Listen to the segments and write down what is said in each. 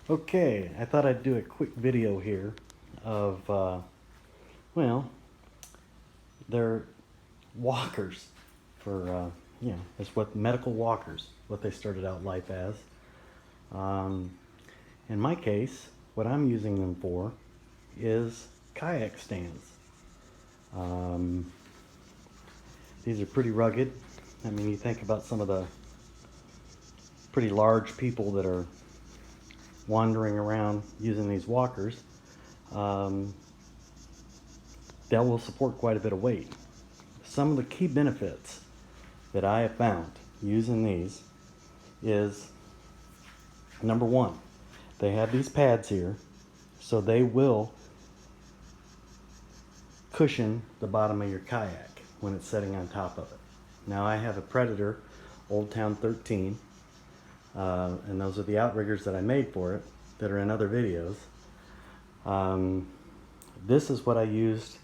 Okay, I thought I'd do a quick video here of, well, they're walkers for, it's what medical walkers, what they started out life as. Um, in my case, what I'm using them for is kayak stands. These are pretty rugged. I mean, you think about some of the pretty large people that are wandering around using these walkers. That will support quite a bit of weight. Some of the key benefits that I have found using these is, number one, they have these pads here, so they will cushion the bottom of your kayak when it's sitting on top of it. Now I have a Predator Old Town 13, and those are the outriggers that I made for it that are in other videos. This is what I used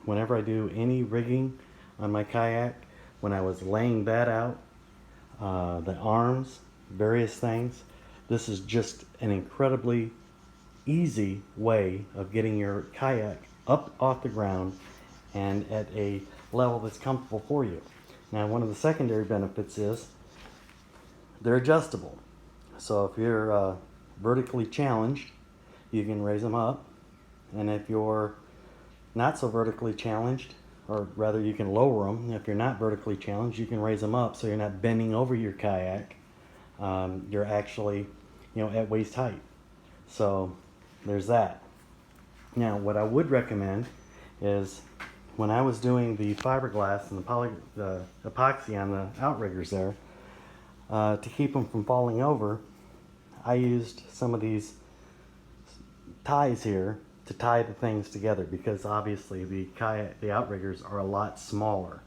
whenever I do any rigging on my kayak. When I was laying that out, the arms, various things, this is just an incredibly easy way of getting your kayak up off the ground and at a level that's comfortable for you. Now, one of the secondary benefits is they're adjustable. So if you're vertically challenged, you can raise them up, and if you're not so vertically challenged, or rather you can lower them. If you're not vertically challenged, you can raise them up so you're not bending over your kayak. You're actually, at waist height. So there's that. Now, what I would recommend is, when I was doing the fiberglass and the epoxy on the outriggers there, to keep them from falling over, I used some of these ties here to tie the things together, because obviously the outriggers are a lot smaller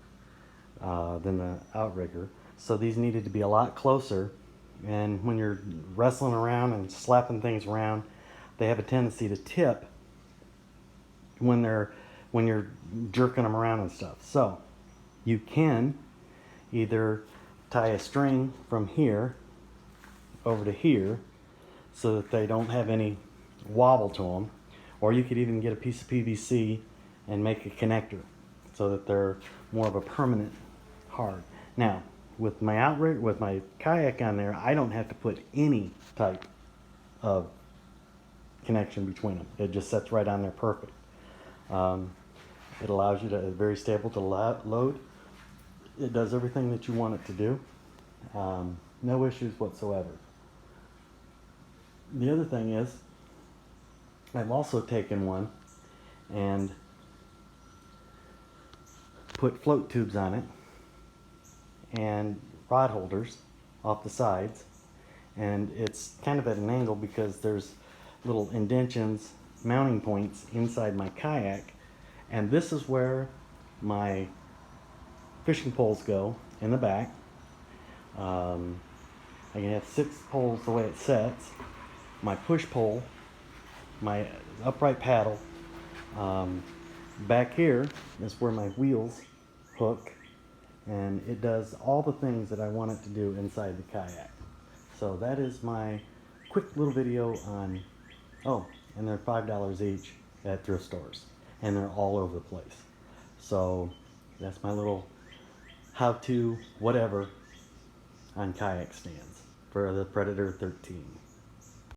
than the outrigger, so these needed to be a lot closer. And when you're wrestling around and slapping things around, they have a tendency to tip when you're jerking them around and stuff. So you can either tie a string from here over to here so that they don't have any wobble to them, or you could even get a piece of PVC and make a connector so that they're more of a permanent hard. Now, with my outrigger, with my kayak on there, I don't have to put any type of connection between them. It just sets right on there perfect. It allows you to, very stable to load. It does everything that you want it to do. No issues whatsoever. The other thing is, I've also taken one and put float tubes on it and rod holders off the sides, and it's kind of at an angle because there's little indentions, mounting points inside my kayak, and this is where my fishing poles go in the back. I can have 6 poles the way it sets, my push pole, my upright paddle. Back here is where my wheels hook, and it does all the things that I want it to do inside the kayak. So that is my quick little video on, and they're $5 each at thrift stores, and they're all over the place. So that's my little how-to whatever on kayak stands for the Predator 13.